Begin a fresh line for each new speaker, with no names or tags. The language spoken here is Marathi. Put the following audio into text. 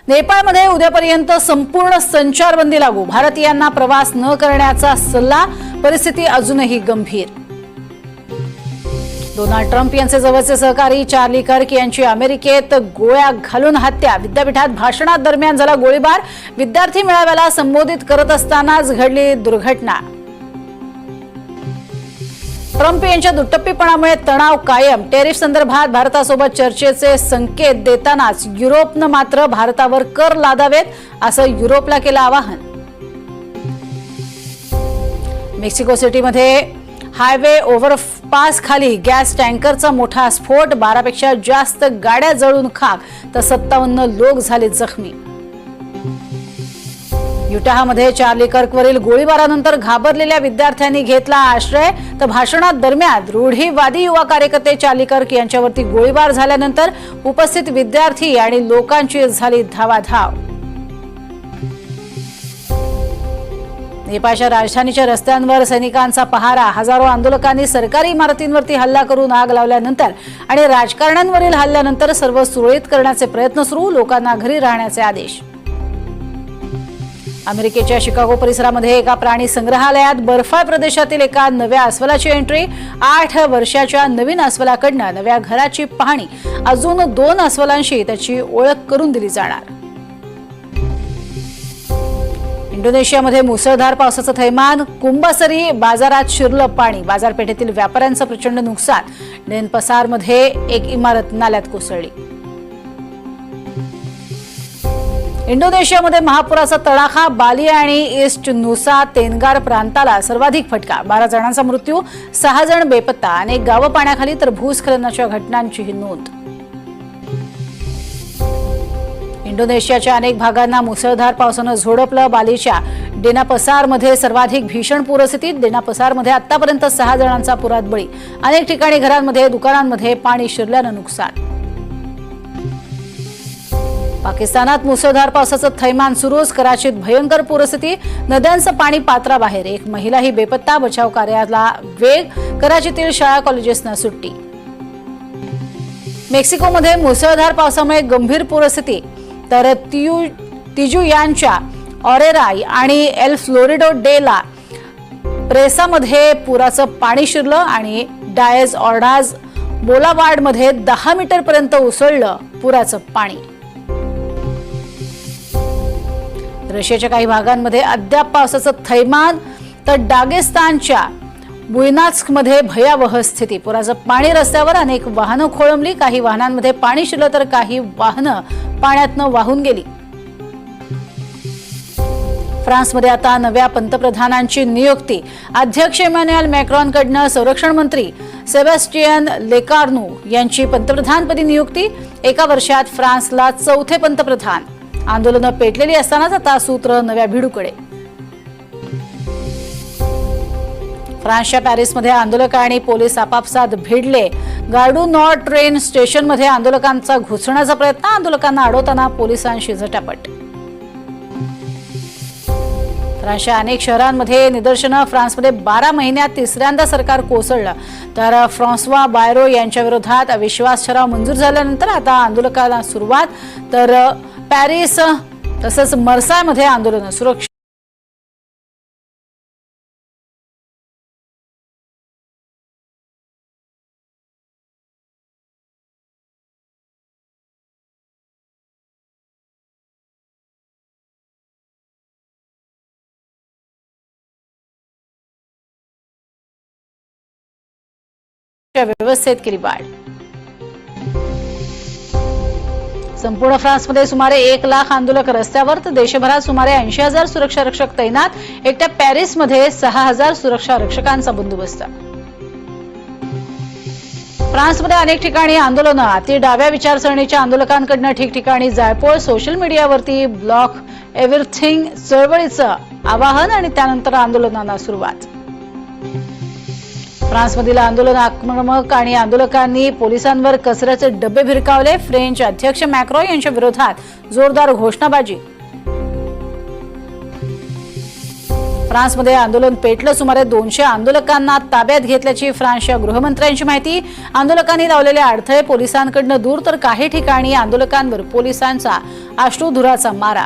नेपाळमध्ये उद्यापर्यंत संपूर्ण संचारबंदी लागू, भारतीयांना प्रवास न करण्याचा सल्ला, परिस्थिती अजूनही गंभीर। डोनाल्ड ट्रम्प यांचे जवळचे सहकारी चार्ली कर्क यांची अमेरिकेत गोळ्या घालून हत्या, विद्यापीठात भाषणादरम्यान झाला गोळीबार, विद्यार्थी मेळाव्याला संबोधित करत असतानाच घडली दुर्घटना। ट्रम्प यांच्या दुटप्पीपणामुळे तणाव कायम, टेरिफ संदर्भात भारतासोबत चर्चेचे संकेत देतानाच युरोपनं मात्र भारतावर कर लादावेत असं युरोपला केलं आवाहन। मेक्सिको सिटीमध्ये हायवे ओव्हरपास खाली गॅस टँकरचा मोठा स्फोट, 12 पेक्षा जास्त गाड्या जळून खाक तर 57 लोक झाले जखमी। युटामध्ये चार्ली कर्कवरील गोळीबारानंतर घाबरलेल्या विद्यार्थ्यांनी घेतला आश्रय, तर भाषणात दरम्यान रूढीवादी युवा कार्यकर्ते चार्ली कर्क यांच्यावरती गोळीबार झाल्यानंतर उपस्थित विद्यार्थी आणि लोकांची झाली धावाधाव। नेपाळच्या राजधानीच्या रस्त्यांवर सैनिकांचा पहारा, हजारो आंदोलकांनी सरकारी इमारतींवरती हल्ला करून आग लावल्यानंतर आणि राजकारण्यांवरील हल्ल्यानंतर सर्व सुरळीत करण्याचे प्रयत्न सुरू, लोकांना घरी राहण्याचे आदेश। अमेरिकेच्या शिकागो परिसरामध्ये एका प्राणी संग्रहालयात बर्फाळ प्रदेशातील एका नव्या अस्वलाची एंट्री, 8 वर्षाच्या नवीन अस्वलाकडनं नव्या घराची पाहणी, अजून 2 अस्वलांशी त्याची ओळख करून दिली जाणार। इंडोनेशियामध्ये मुसळधार पावसाचं थैमान, कुंभसरी बाजारात शिरलं पाणी, बाजारपेठेतील व्यापाऱ्यांचं प्रचंड नुकसान, डेनपसारमध्ये एक इमारत नाल्यात कोसळली। इंडोनेशियामध्ये महापुराचा तडाखा, बाली आणि ईस्ट नुसा तेनगार प्रांताला सर्वाधिक फटका, 12 जणांचा मृत्यू, 6 जण बेपत्ता, अनेक गावं पाण्याखाली तर भूस्खलनाच्या घटनांचीही नोंद। इंडोनेशियाच्या अनेक भागांना मुसळधार पावसानं झोडपलं, बालीच्या डेनापसारमध्ये सर्वाधिक भीषण पूरस्थिती, डेनापसारमध्ये आतापर्यंत 6 जणांचा पुरात बळी, अनेक ठिकाणी घरांमध्ये दुकानांमध्ये पाणी शिरल्यानं नुकसान। पाकिस्तानात मुसळधार पावसाचं थैमान सुरूच, कराचीत भयंकर पूरस्थिती, नद्यांचं पाणी पात्राबाहेर, एक महिलाही बेपत्ता, बचाव कार्याला वेग, कराचीतील शाळा कॉलेजेसना सुट्टी। मेक्सिकोमध्ये मुसळधार पावसामुळे गंभीर पूरस्थिती, तर तिजुयानच्या ऑरेराई आणि एल फ्लोरिडो डे ला प्रेसामध्ये पुराचं पाणी शिरलं आणि डायज ऑर्डाज बोलावार्डमध्ये 10 मीटरपर्यंत उसळलं पुराचं पाणी। रशियाच्या काही भागांमध्ये अद्याप पावसाचं थैमान, तर डागेस्तानच्या बुयनास्कमध्ये भयावह स्थिती, पुराचं पाणी, रस्त्यावर अनेक वाहनं खोळंबली, काही वाहनांमध्ये पाणी शिरलं तर काही वाहनं पाण्यातनं वाहून गेली। फ्रान्समध्ये आता नव्या पंतप्रधानांची नियुक्ती, अध्यक्ष इमॅन्युएल मॅक्रॉनकडनं संरक्षण मंत्री सेबॅस्टियन लेकार्नू यांची पंतप्रधानपदी नियुक्ती, एका वर्षात फ्रान्सला 4थे पंतप्रधान। आंदोलनं पेटलेली असतानाच आता सूत्र नव्या भिडूकडे। फ्रान्सच्या पॅरिसमध्ये आंदोलक आणि पोलीस आपापसात भिडले, गार्डू नॉर्ड ट्रेन स्टेशनमध्ये आंदोलकांचा घुसण्याचा प्रयत्न, आंदोलकांना अडवताना पोलिसांशी झटापट। फ्रान्सच्या अनेक शहरांमध्ये निदर्शनं, फ्रान्समध्ये 12 महिन्यात तिसऱ्यांदा सरकार कोसळलं, तर फ्रान्सवा बायरो यांच्या विरोधात अविश्वास ठराव मंजूर झाल्यानंतर आता आंदोलकांना सुरुवात, तर पॅरिस तसंच मर्सायमध्ये आंदोलनं, सुरक्षा व्यवस्थेत केली वाढ। संपूर्ण फ्रान्समध्ये सुमारे 1 लाख आंदोलक रस्त्यावर, तर देशभरात सुमारे 80,000 सुरक्षा रक्षक तैनात, एकट्या पॅरिसमध्ये 6,000 सुरक्षा रक्षकांचा बंदोबस्त। फ्रान्समध्ये अनेक ठिकाणी आंदोलनं, अति डाव्या विचारसरणीच्या आंदोलकांकडनं ठिकठिकाणी जाळपोळ, सोशल मीडियावरती ब्लॉक एव्हरीथिंग चळवळीचं आवाहन आणि त्यानंतर आंदोलनांना सुरुवात। फ्रान्समधील आंदोलन आक्रमक आणि आंदोलकांनी पोलिसांवर कचऱ्याचे डबे भिरकावले, फ्रेंच अध्यक्ष मॅक्रॉन यांच्या विरोधात जोरदार घोषणाबाजी। फ्रान्समध्ये आंदोलन पेटलं. सुमारे 200 आंदोलकांना ताब्यात घेतल्याची फ्रान्सच्या गृहमंत्र्यांची माहिती. आंदोलकांनी लावलेले अडथळे पोलिसांकडून दूर, तर काही ठिकाणी आंदोलकांवर पोलिसांचा अश्रूधुराचा मारा.